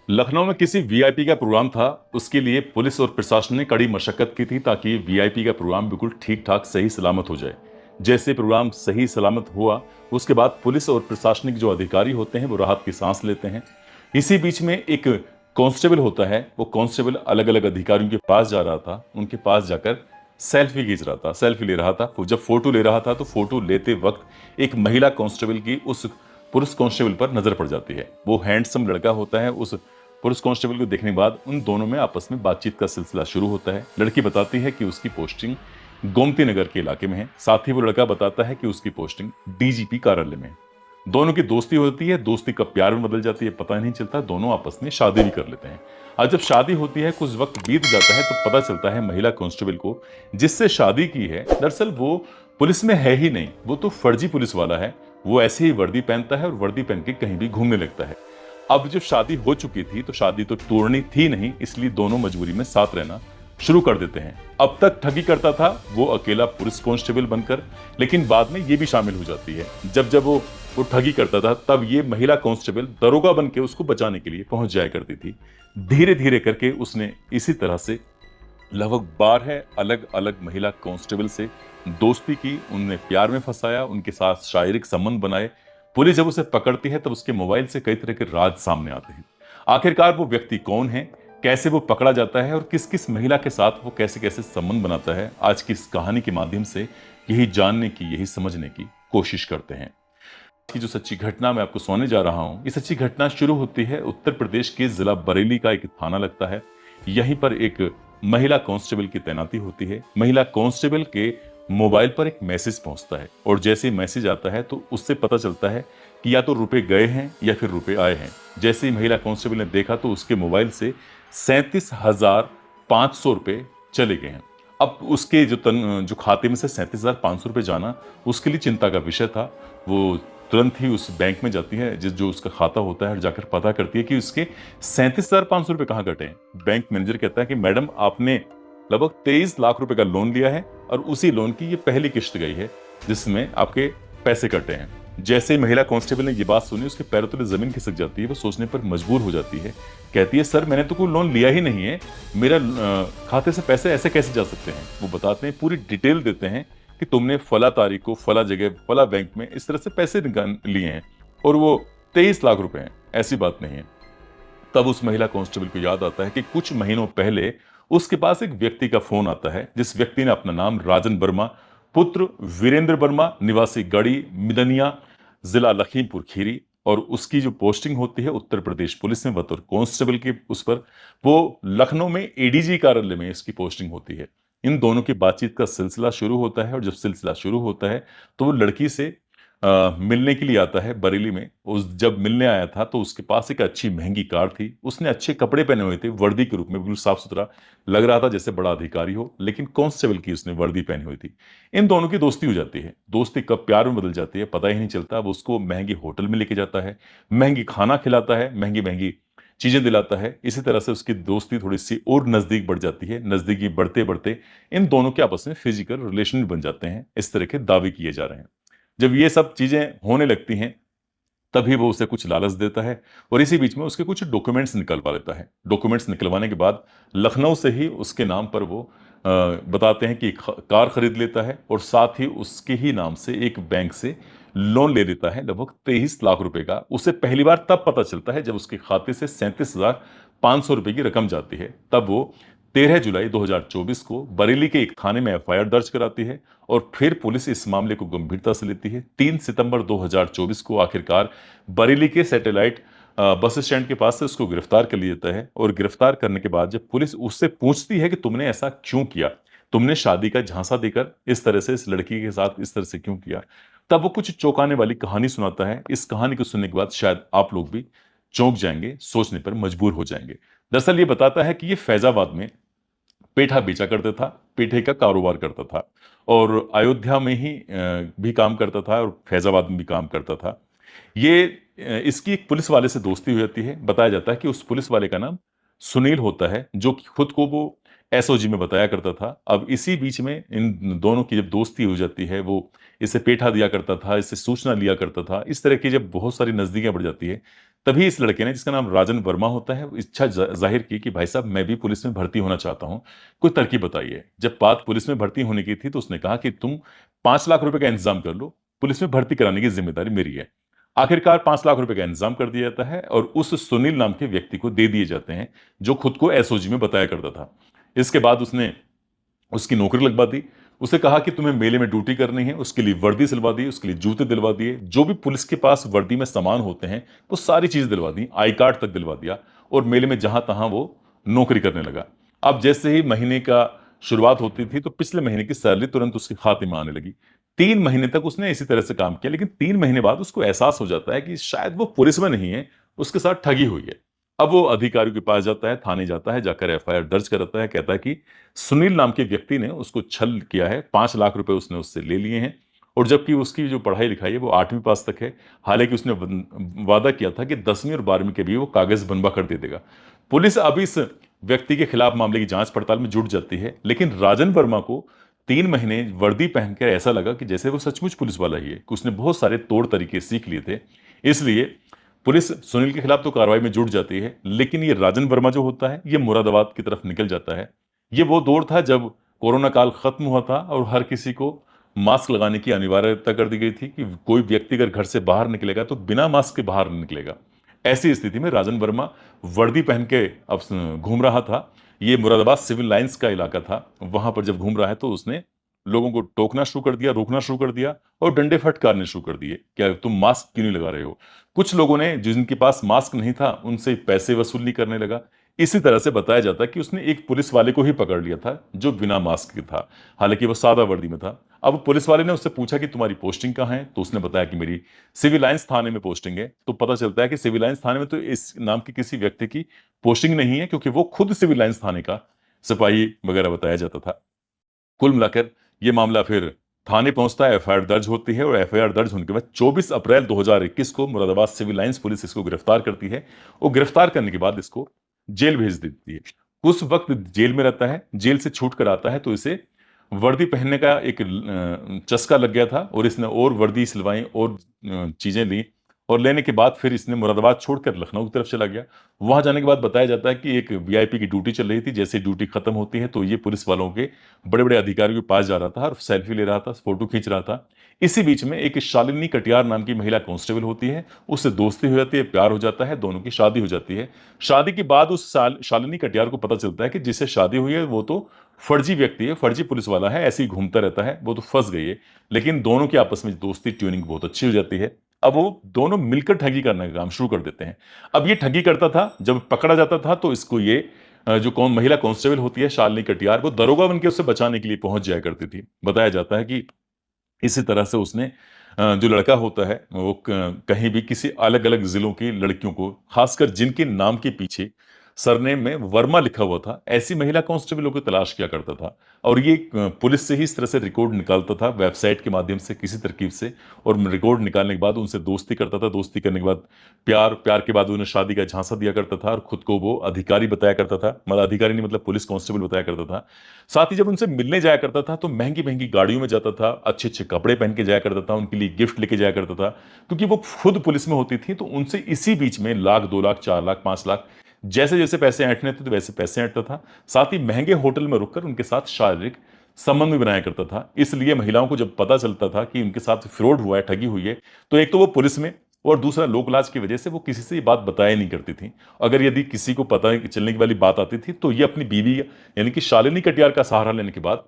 लखनऊ में किसी वीआईपी का प्रोग्राम था। उसके लिए पुलिस और प्रशासन ने कड़ी मशक्कत की थी ताकि वीआईपी का प्रोग्राम बिल्कुल ठीक ठाक सही सलामत हो जाए। जैसे प्रोग्राम सही सलामत हुआ, उसके बाद पुलिस और प्रशासनिक जो अधिकारी होते हैं वो राहत की सांस लेते हैं। इसी बीच में एक कांस्टेबल होता है, वो कांस्टेबल अलग अलग अधिकारियों के पास जा रहा था, उनके पास जाकर सेल्फी खींच रहा था, सेल्फी ले रहा था। वो जब फोटो ले रहा था तो फोटो लेते वक्त एक महिला कांस्टेबल की उस पुरुष कांस्टेबल पर नजर पड़ जाती है। वो हैंडसम लड़का होता है। उस पुलिस कांस्टेबल को देखने के बाद उन दोनों में आपस में बातचीत का सिलसिला शुरू होता है। लड़की बताती है कि उसकी पोस्टिंग गोमती नगर के इलाके में है। साथ ही वो लड़का बताता है कि उसकी पोस्टिंग डीजीपी कार्यालय में है। दोनों की दोस्ती होती है, दोस्ती कब प्यार में बदल जाती है पता नहीं चलता। दोनों आपस में शादी भी कर लेते हैं। और जब शादी होती है, कुछ वक्त बीत जाता है, तो पता चलता है महिला कांस्टेबल को जिससे शादी की है, दरअसल वो पुलिस में है ही नहीं, वो तो फर्जी पुलिस वाला है। वो ऐसे ही वर्दी पहनता है और वर्दी पहन के कहीं भी घूमने लगता है। अब जब शादी हो चुकी थी तो शादी तो तोड़नी थी नहीं, इसलिए दोनों मजबूरी में साथ रहना शुरू कर देते हैं। अब तक ठगी करता था वो अकेला पुलिस कांस्टेबल बनकर, लेकिन बाद में ये भी शामिल हो जाती है। जब जब वो ठगी करता था, तब ये महिला कांस्टेबल दरोगा बन के उसको बचाने के लिए पहुंच जाया करती थी। धीरे धीरे करके उसने इसी तरह से लगभग 12 अलग अलग महिला कांस्टेबल से दोस्ती की, उन्हें प्यार में फंसाया, उनके साथ शारीरिक संबंध बनाए। पुलिस जब उसे पकड़ती है तब उसके मोबाइल से कई तरह के राज सामने आते हैं। आखिरकार वो व्यक्ति कौन है, कैसे वो पकड़ा जाता है और किस किस महिला के साथ वो कैसे कैसे संबंध बनाता है, आज की इस कहानी के माध्यम से यही जानने की, यही समझने की कोशिश करते हैं। की जो सच्ची घटना मैं आपको सुनाने जा रहा हूं, ये सच्ची घटना शुरू होती है उत्तर प्रदेश के जिला बरेली का एक थाना लगता है। यहीं पर एक महिला कांस्टेबल की तैनाती होती है। महिला कांस्टेबल के मोबाइल पर एक मैसेज पहुंचता है और जैसे ही मैसेज आता है तो उससे पता चलता है कि या तो रुपए गए हैं या फिर रुपए आए हैं। जैसे ही महिला कांस्टेबल ने देखा तो उसके मोबाइल से 37,500 रुपए चले गए हैं। अब उसके जो खाते में से 37,500 रुपए जाना उसके लिए चिंता का विषय था। वो तुरंत ही उस बैंक में जाती है, जिस जो उसका खाता होता है, और जाकर पता करती है कि उसके 37,500 रुपए कहाँ कटे हैं। बैंक मैनेजर कहता है कि मैडम, आपने लगभग 23 लाख रुपए का लोन लिया है और उसी लोन की ये पहली किश्त गई है जिसमें आपके पैसे कटे हैं। जैसे ही महिला कांस्टेबल ने ये बात सुनी, उसके पैरों तले जमीन खिसक जाती है। वो सोचने पर मजबूर हो जाती है। कहती है, सर मैंने तो कोई लोन लिया ही नहीं है, मेरा खाते से पैसे ऐसे कैसे जा सकते हैं। वो बताते हैं, पूरी डिटेल देते हैं कि तुमने फला तारीख को फला जगह फला बैंक में इस तरह से पैसे निकाल लिए हैं और वो 23 लाख रुपए हैं, ऐसी बात नहीं है। तब उस महिला कांस्टेबल को याद आता है कि कुछ महीनों पहले उसके पास एक व्यक्ति का फोन आता है, जिस व्यक्ति ने अपना नाम राजन वर्मा पुत्र वीरेंद्र वर्मा निवासी गढ़ी मिदनिया जिला लखीमपुर खीरी, और उसकी जो पोस्टिंग होती है उत्तर प्रदेश पुलिस में बतौर कांस्टेबल की, उस पर वो लखनऊ में एडीजी कार्यालय में इसकी पोस्टिंग होती है। इन दोनों की बातचीत का सिलसिला शुरू होता है और जब सिलसिला शुरू होता है तो वो लड़की से मिलने के लिए आता है बरेली में। उस जब मिलने आया था तो उसके पास एक अच्छी महंगी कार थी। उसने अच्छे कपड़े पहने हुए थे, वर्दी के रूप में, बिल्कुल साफ सुथरा लग रहा था जैसे बड़ा अधिकारी हो, लेकिन कांस्टेबल की उसने वर्दी पहनी हुई थी। इन दोनों की दोस्ती हो जाती है। दोस्ती कब प्यार में बदल जाती है पता ही नहीं चलता। अब उसको महंगे होटल में लेके जाता है, महंगी खाना खिलाता है, महंगी महंगी चीजें दिलाता है। इसी तरह से उसकी दोस्ती थोड़ी सी और नजदीक बढ़ जाती है। नजदीकी बढ़ते बढ़ते इन दोनों के आपस में फिजिकल रिलेशन बन जाते हैं। इस तरह के दावे किए जा रहे हैं। जब ये सब चीजें होने लगती हैं तभी वो उसे कुछ लालच देता है और इसी बीच में उसके कुछ डॉक्यूमेंट्स निकलवा लेता है। डॉक्यूमेंट्स निकलवाने के बाद लखनऊ से ही उसके नाम पर वो बताते हैं कि कार खरीद लेता है और साथ ही उसके ही नाम से एक बैंक से लोन ले लेता है लगभग 23 लाख रुपए का। उसे पहली बार तब पता चलता है जब उसके खाते से 37,500 रुपए की रकम जाती है। तब वो 13 जुलाई 2024 को बरेली के एक थाने में एफआईआर दर्ज कराती है और फिर पुलिस इस मामले को गंभीरता से लेती है। 3 सितंबर 2024 को आखिरकार बरेली के सैटेलाइट बस स्टैंड के पास से उसको गिरफ्तार कर लिया जाता है और गिरफ्तार करने के बाद जब पुलिस उससे पूछती है कि तुमने ऐसा क्यों किया, तुमने शादी का झांसा देकर इस तरह से इस लड़की के साथ इस तरह से क्यों किया, तब वो कुछ चौंकाने वाली कहानी सुनाता है। इस कहानी को सुनने के बाद शायद आप लोग भी चौंक जाएंगे, सोचने पर मजबूर हो जाएंगे। दरअसल ये बताता है कि ये फैजाबाद में पेठा बेचा करता था, पेठे का कारोबार करता था और अयोध्या में ही भी काम करता था और फैजाबाद में भी काम करता था। ये इसकी एक पुलिस वाले से दोस्ती हो जाती है। बताया जाता है कि उस पुलिस वाले का नाम सुनील होता है, जो कि खुद को वो एसओजी में बताया करता था। अब इसी बीच में इन दोनों की जब दोस्ती हो जाती है, वो इसे पेठा दिया करता था, इससे सूचना लिया करता था, इस तरह की जब बहुत सारी नज़दीकियाँ बढ़ जाती है, तभी इस लड़के ने, जिसका नाम राजन वर्मा होता है, इच्छा ज़ाहिर की कि भाई साहब मैं भी पुलिस में भर्ती होना चाहता हूँ, कोई तरकीब बताइए। जब बात पुलिस में भर्ती होने की थी तो उसने कहा कि तुम 5 लाख रुपए का इंतज़ाम कर लो, पुलिस में भर्ती कराने की ज़िम्मेदारी मेरी है। आखिरकार 5 लाख रुपए का इंतज़ाम कर दिया जाता है और उस सुनील नाम के व्यक्ति को दे दिए जाते हैं, जो खुद को एसओजी में बताया करता था। इसके बाद उसने उसकी नौकरी लगवा दी। उसे कहा कि तुम्हें मेले में ड्यूटी करनी है, उसके लिए वर्दी सिलवा दी, उसके लिए जूते दिलवा दिए, जो भी पुलिस के पास वर्दी में सामान होते हैं, वो सारी चीज़ दिलवा दी, आई कार्ड तक दिलवा दिया और मेले में जहाँ-तहाँ वो नौकरी करने लगा। अब जैसे ही महीने का शुरुआत होती थी, तो पिछले महीने की सैलरी तुरंत उसके खाते में आने लगी। 3 महीने तक उसने इसी तरह से काम किया, लेकिन 3 महीने बाद उसको एहसास हो जाता है कि शायद वो पुलिस में नहीं है, उसके साथ ठगी हुई है। अब वो अधिकारियों के पास जाता है, थाने जाता है, जाकर एफआईआर दर्ज कराता है, कहता है कि सुनील नाम के व्यक्ति ने उसको छल किया है, 5 लाख रुपए उसने उससे ले लिए हैं और जबकि उसकी जो पढ़ाई-लिखाई है वो 8वीं पास तक है। हालाँकि उसने वादा किया था कि 10वीं और 12वीं के भी वो कागज़ बनवा कर दे देगा। पुलिस अब इस व्यक्ति के खिलाफ मामले की जाँच-पड़ताल में जुट जाती है, लेकिन राजन वर्मा को 3 महीने वर्दी पहनकर ऐसा लगा कि जैसे वो सचमुच पुलिस वाला ही है, कि उसने बहुत सारे तौर तरीके सीख लिए थे। इसलिए पुलिस सुनील के खिलाफ तो कार्रवाई में जुट जाती है, लेकिन ये राजन वर्मा जो होता है, ये मुरादाबाद की तरफ निकल जाता है। ये वो दौर था जब कोरोना काल खत्म हुआ था और हर किसी को मास्क लगाने की अनिवार्यता कर दी गई थी कि कोई व्यक्ति अगर घर से बाहर निकलेगा तो बिना मास्क के बाहर नहीं निकलेगा। ऐसी स्थिति में राजन वर्मा वर्दी पहन के अब घूम रहा था। ये मुरादाबाद सिविल लाइंस का इलाका था। वहां पर जब घूम रहा है तो उसने लोगों को टोकना शुरू कर दिया, रोकना शुरू कर दिया और डंडे फटकारने शुरू कर दिए। क्या तुम मास्क क्यों नहीं लगा रहे हो? कुछ लोगों ने, जिनके पास मास्क नहीं था, उनसे पैसे वसूली करने लगा। इसी तरह से बताया जाता है कि उसने एक पुलिस वाले को ही पकड़ लिया था, जो बिना मास्क के था। हालाँकि वो सादा वर्दी में था। अब पुलिस वाले ने उससे पूछा कि तुम्हारी पोस्टिंग कहाँ है? तो उसने बताया कि मेरी सिविल लाइंस थाने में पोस्टिंग है। तो पता चलता है कि सिविल लाइंस थाने में तो इस नाम के किसी व्यक्ति की पोस्टिंग नहीं है, क्योंकि वो खुद सिविल लाइंस थाने का सिपाही वगैरह बताया जाता था। कुल मिलाकर ये मामला फिर थाने पहुंचता है, एफआईआर दर्ज होती है और एफआईआर दर्ज होने के बाद 24 अप्रैल 2021 को मुरादाबाद सिविल लाइंस पुलिस इसको गिरफ्तार करती है और गिरफ्तार करने के बाद इसको जेल भेज देती है। उस वक्त जेल में रहता है, जेल से छूट कर आता है तो इसे वर्दी पहनने का एक चस्का लग गया था और इसने और वर्दी सिलवाई और चीजें ली और लेने के बाद फिर इसने मुरादाबाद छोड़कर लखनऊ की तरफ चला गया। वहां जाने के बाद बताया जाता है कि एक वीआईपी की ड्यूटी चल रही थी। जैसे ही ड्यूटी खत्म होती है तो ये पुलिस वालों के बड़े-बड़े अधिकारियों के पास जा रहा था और सेल्फी ले रहा था, फोटो खींच रहा था। इसी बीच में एक शालिनी कटियार नाम की महिला कांस्टेबल होती है, उससे दोस्ती हो जाती है, प्यार हो जाता है, दोनों की शादी हो जाती है। शादी के बाद उस शालिनी कटियार को पता चलता है कि जिससे शादी हुई है वो तो फर्जी व्यक्ति है, फर्जी पुलिस वाला है, ऐसे ही घूमता रहता है, वो तो फंस गई है। लेकिन दोनों की आपस में दोस्ती, ट्यूनिंग बहुत अच्छी हो जाती है। अब वो दोनों मिलकर ठगी करने का काम शुरू कर देते हैं। अब ये ठगी करता था, जब पकड़ा जाता था तो इसको ये जो कौन महिला कांस्टेबल होती है शालिनी कटियार, वो दरोगा बन के उसे बचाने के लिए पहुंच जाया करती थी। बताया जाता है कि इसी तरह से उसने जो लड़का होता है वो कहीं भी किसी अलग-अलग ज़िलों की लड़कियों को, खासकर जिनके नाम के पीछे सरनेम में वर्मा लिखा हुआ था, ऐसी महिला कांस्टेबलों की तलाश किया करता था। और ये पुलिस से ही इस तरह से रिकॉर्ड निकालता था, वेबसाइट के माध्यम से किसी तरकीब से, और रिकॉर्ड निकालने के बाद उनसे दोस्ती करता था। दोस्ती करने के बाद प्यार, प्यार के बाद उन्हें शादी का झांसा दिया करता था और खुद को वो अधिकारी बताया करता था। मतलब अधिकारी नहीं, मतलब पुलिस कांस्टेबल बताया करता था। साथ ही जब उनसे मिलने जाया करता था तो महंगी-महंगी गाड़ियों में जाता था, अच्छे-अच्छे कपड़े पहन के जाया करता था, उनके लिए गिफ्ट लेके जाया करता था। क्योंकि वो खुद पुलिस में होती थी तो उनसे इसी बीच में लाख, 2 लाख, 4 लाख, 5 लाख जैसे-जैसे पैसे ऐंठने थे तो वैसे पैसे ऐंठता था। साथ ही महँगे होटल में रुककर उनके साथ शारीरिक संबंध भी बनाया करता था। इसलिए महिलाओं को जब पता चलता था कि उनके साथ फ्रॉड हुआ है, ठगी हुई है, तो एक तो वो पुलिस में और दूसरा लोक-लाज की वजह से वो किसी से ये बात बताया नहीं करती थी। अगर यदि किसी को पता चलने की वाली बात आती थी तो ये अपनी बीवी यानी कि शालिनी कटियार का सहारा लेने के बाद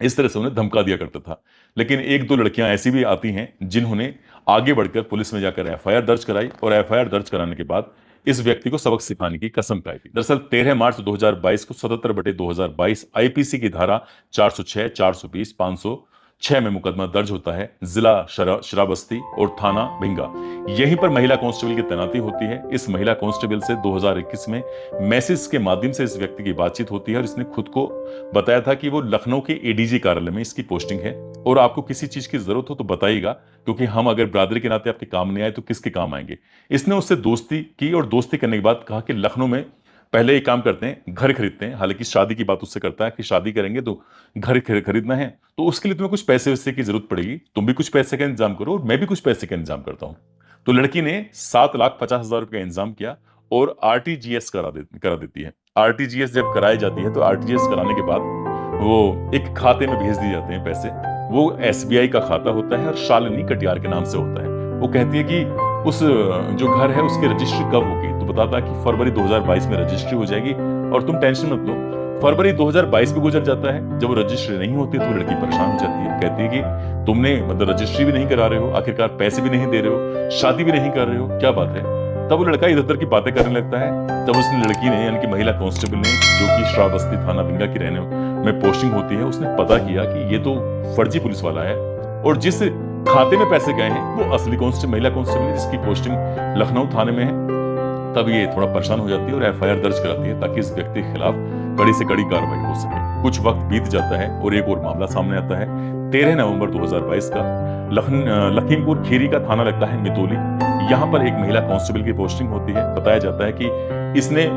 इस तरह से उन्हें धमका दिया करता था। लेकिन 1-2 लड़कियां ऐसी भी आती हैं जिन्होंने आगे बढ़कर पुलिस में जाकर एफआईआर दर्ज कराई और एफआईआर दर्ज कराने के बाद इस व्यक्ति को सबक सिखाने की कसम खाई थी। दरअसल 13 मार्च 2022 को 77/2022 आईपीसी की धारा 406, 420, 506 में मुकदमा दर्ज होता है। जिला श्रावस्ती और थाना भिंगा, यहीं पर महिला कांस्टेबल की तैनाती होती है। इस महिला कांस्टेबल से 2021 में मैसेज के माध्यम से इस व्यक्ति की बातचीत होती है और इसने खुद को बताया था कि वो लखनऊ के एडीजी कार्यालय में इसकी पोस्टिंग है और आपको किसी चीज की जरूरत हो तो बताइएगा, क्योंकि हम अगर बरादरी के नाते आपके काम नहीं आए तो किसके काम आएंगे। इसने उससे दोस्ती की और दोस्ती करने के बाद कहा कि लखनऊ में पहले एक काम करते हैं, घर खरीदते हैं। हालांकि शादी की बात उससे करता है कि शादी करेंगे तो घर खरीदना है, तो उसके लिए तुम्हें कुछ पैसे वैसे की जरूरत पड़ेगी, तुम भी कुछ पैसे का इंतजाम करो और मैं भी कुछ पैसे का इंतजाम करता हूँ। तो लड़की ने 7,50,000 रुपए का इंतजाम किया और आरटीजीएस करा देती है। आरटीजीएस जब कराई जाती है तो आरटीजीएस कराने के बाद वो एक खाते में भेज दिए जाते हैं पैसे। वो एसबीआई का खाता होता है और शालिनी कटियार के नाम से होता है। वो कहती है कि उस जो घर है उसकी रजिस्ट्री कब होगी, तो बताता है कि फरवरी 2022 में रजिस्ट्री हो जाएगी और तुम टेंशन मत लो। फरवरी 2022 भी गुजर जाता है, जब वो रजिस्ट्री नहीं होती तो लड़की परेशान हो जाती है, कहती है कि तुमने मतलब रजिस्ट्री भी नहीं करा रहे हो, आखिरकार पैसे भी नहीं दे रहे हो, शादी भी नहीं कर रहे हो, क्या बात है। तब वो लड़का इधर उधर की बातें करने लगता है। तब उसने लड़की ने यानी कि महिला कांस्टेबल ने, जो कि श्रावस्ती थाना बिंगा की रहने में पोस्टिंग होती है, उसने पता किया कि ये तो फर्जी पुलिस वाला है और जिस खाते में पैसे गए हैं वो असली महिला कांस्टेबल है जिसकी पोस्टिंग लखनऊ थाने में है। तब ये थोड़ा परेशान हो जाती है और एफआईआर दर्ज कराती है ताकि इस व्यक्ति के खिलाफ कड़ी से कड़ी कार्रवाई हो सके। कुछ वक्त बीत जाता है और एक और मामला सामने आता है। 13 नवंबर 2022 का लखीमपुर खीरी का थाना लगता है मितोली। यहाँ पर एक महिला कांस्टेबल की पोस्टिंग होती है। बताया जाता है कि इसने,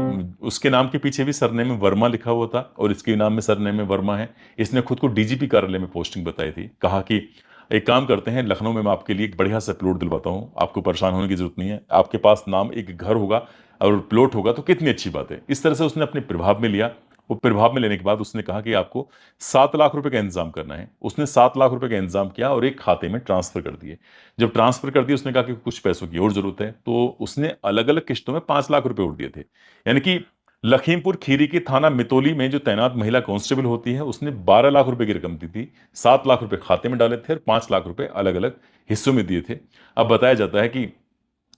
उसके नाम के पीछे भी सरनेम में वर्मा लिखा हुआ था और इसके नाम में सरनेम में वर्मा है। इसने खुद को डीजीपी कार्यालय में पोस्टिंग बताई थी। कहा कि एक काम करते हैं, लखनऊ में मैं आपके लिए एक बढ़िया सा प्लॉट दिलवाता हूँ, आपको परेशान होने की जरूरत नहीं है, आपके पास नाम एक घर होगा और प्लॉट होगा तो कितनी अच्छी बात है। इस तरह से उसने अपने प्रभाव में लिया। वो प्रभाव में लेने के बाद उसने कहा कि आपको 7 लाख रुपए का इंतजाम करना है। उसने 7 लाख रुपए का इंतजाम किया और एक खाते में ट्रांसफर कर दिए। जब ट्रांसफर कर दिए उसने कहा कि कुछ पैसों की और जरूरत है, तो उसने अलग अलग किस्तों में 5 लाख रुपए और दिए थे। यानी कि लखीमपुर खीरी के थाना मितोली में जो तैनात महिला कांस्टेबल होती है उसने 12 लाख रुपए की रकम दी थी। 7 लाख रुपए खाते में डाले थे और 5 लाख रुपए अलग अलग हिस्सों में दिए थे। अब बताया जाता है कि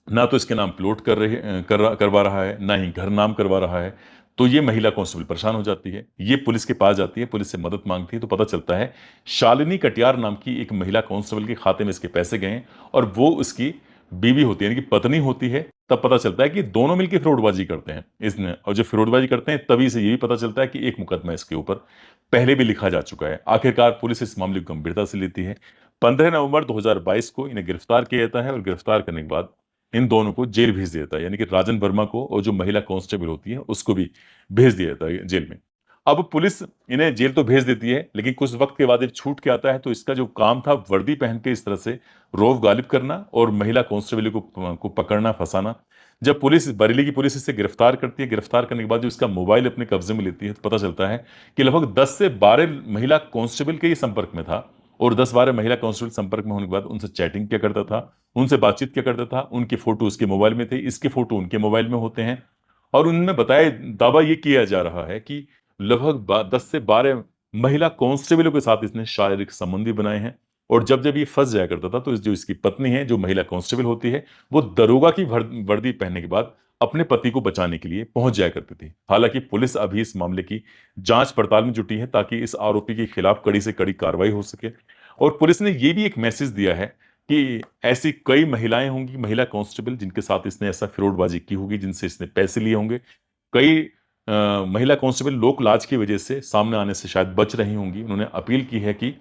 ना तो इसके नाम प्लॉट करवा रहा है, ना ही घर नाम करवा रहा है। तो ये महिला कांस्टेबल परेशान हो जाती है, ये पुलिस के पास जाती है, पुलिस से मदद मांगती है। तो पता चलता है शालिनी कटियार नाम की एक महिला कांस्टेबल के खाते में इसके पैसे गए और वो उसकी बीवी होती है, यानी कि पत्नी होती है। तब पता चलता है कि दोनों मिलकर फ्रॉडबाजी करते हैं इसने, और जब फ्रॉडबाजी करते हैं तभी से ये भी पता चलता है कि एक मुकदमा इसके ऊपर पहले भी लिखा जा चुका है। आखिरकार पुलिस इस मामले को गंभीरता से लेती है। 15 नवंबर 2022 को इन्हें गिरफ्तार किया जाता है और गिरफ्तार करने के बाद इन दोनों को जेल भेज दिया जाता है, यानी कि राजन वर्मा को और जो महिला कांस्टेबल होती है उसको भी भेज दिया जाता है जेल में। अब पुलिस इन्हें जेल तो भेज देती है, लेकिन कुछ वक्त के बाद जब छूट के आता है तो इसका जो काम था वर्दी पहन के इस तरह से रौब गालिब करना और महिला कांस्टेबल को पकड़ना, फंसाना। जब पुलिस, बरेली की पुलिस इसे गिरफ्तार करती है, गिरफ्तार करने के बाद जो इसका मोबाइल अपने कब्जे में लेती है तो पता चलता है कि लगभग 10 से 12 महिला कांस्टेबल के ही संपर्क में था और 10-12 महिला कांस्टेबल संपर्क में होने के बाद उनसे चैटिंग क्या करता था, उनसे बातचीत क्या करता था, उनकी फोटो उसके मोबाइल में थे, इसके फोटो उनके मोबाइल में होते हैं। और उनमें बताया, दावा ये किया जा रहा है कि लगभग 10 से 12 महिला कांस्टेबलों के साथ इसने शारीरिक संबंध भी बनाए हैं। और जब जब ये फंस जाया करता था तो जो इसकी पत्नी है, जो महिला कांस्टेबल होती है, वो दरोगा की वर्दी पहनने के बाद अपने पति को बचाने के लिए पहुंच जाया करती थी। हालांकि पुलिस अभी इस मामले की जांच पड़ताल में जुटी है ताकि इस आरोपी के खिलाफ कड़ी से कड़ी कार्रवाई हो सके। और पुलिस ने ये भी एक मैसेज दिया है कि ऐसी कई महिलाएं होंगी, महिला कांस्टेबल, जिनके साथ इसने ऐसा फ्रॉडबाजी की होगी, जिनसे इसने पैसे लिए होंगे। कई महिला कांस्टेबल लोक लाज की वजह से सामने आने से शायद बच रही होंगी। उन्होंने अपील की है कि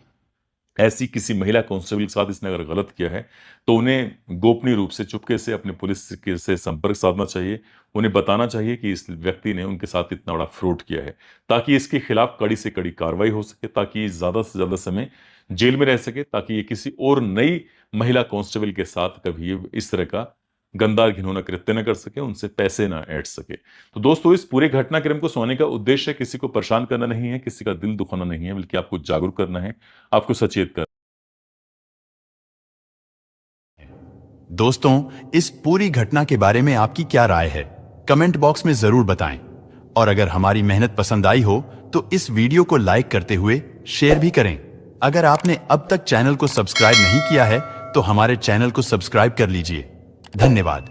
ऐसी किसी महिला कांस्टेबल के साथ इसने अगर गलत किया है तो उन्हें गोपनीय रूप से चुपके से अपने पुलिस से संपर्क साधना चाहिए। उन्हें बताना चाहिए कि इस व्यक्ति ने उनके साथ इतना बड़ा फ्रॉड किया है, ताकि इसके खिलाफ कड़ी से कड़ी कार्रवाई हो सके, ताकि ज्यादा से ज्यादा समय जेल में रह सके, ताकि ये किसी और नई महिला कांस्टेबल के साथ कभी इस तरह का गंदा घिनौना कृत्य न कर सके, उनसे पैसे ना ऐंठ सके। तो दोस्तों, इस पूरे घटनाक्रम को सुनाने का उद्देश्य किसी को परेशान करना नहीं है, किसी का दिल दुखाना नहीं है, बल्कि आपको जागरूक करना है, आपको सचेत करना। दोस्तों, इस पूरी घटना के बारे में आपकी क्या राय है? कमेंट बॉक्स में जरूर बताएं। और अगर हमारी मेहनत पसंद आई हो तो इस वीडियो को लाइक करते हुए शेयर भी करें। अगर आपने अब तक चैनल को सब्सक्राइब नहीं किया है तो हमारे चैनल को सब्सक्राइब कर लीजिए। धन्यवाद।